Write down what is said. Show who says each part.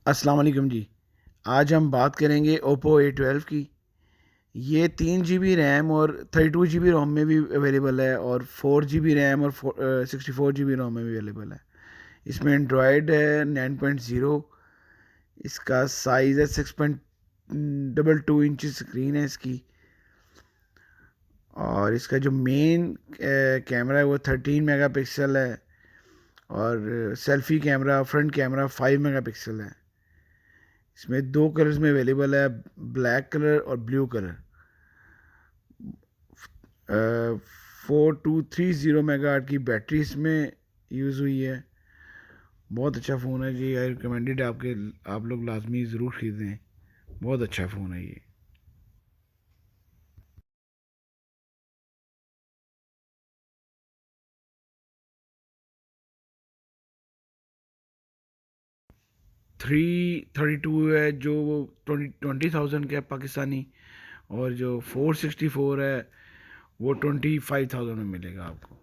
Speaker 1: अस्सलाम वालेकुम जी। आज हम बात करेंगे ओप्पो A12 की। ये 3 GB रैम और 32 GB रोम में भी अवेलेबल है, और 4 GB रैम और 64 GB रोम में भी अवेलेबल है। इसमें एंड्रॉयड है 9.0। इसका साइज़ है 6.22 इंच स्क्रीन है इसकी। और इसका जो मेन कैमरा है वो 13 मेगापिक्सल है। और selfie camera, front camera 5 megapixel है। इसमें दो कलर्स में अवेलेबल है, ब्लैक कलर और ब्लू कलर। 4230 की बैटरी इसमें यूज़ हुई है। बहुत अच्छा फ़ोन है जी, आई रिकमेंडेड आप लोग लाजमी ज़रूर ख़रीदें। बहुत अच्छा फ़ोन है ये। 332 है जो वो 20,000 का है पाकिस्तानी। और जो 464 है वो 25,000 में मिलेगा आपको।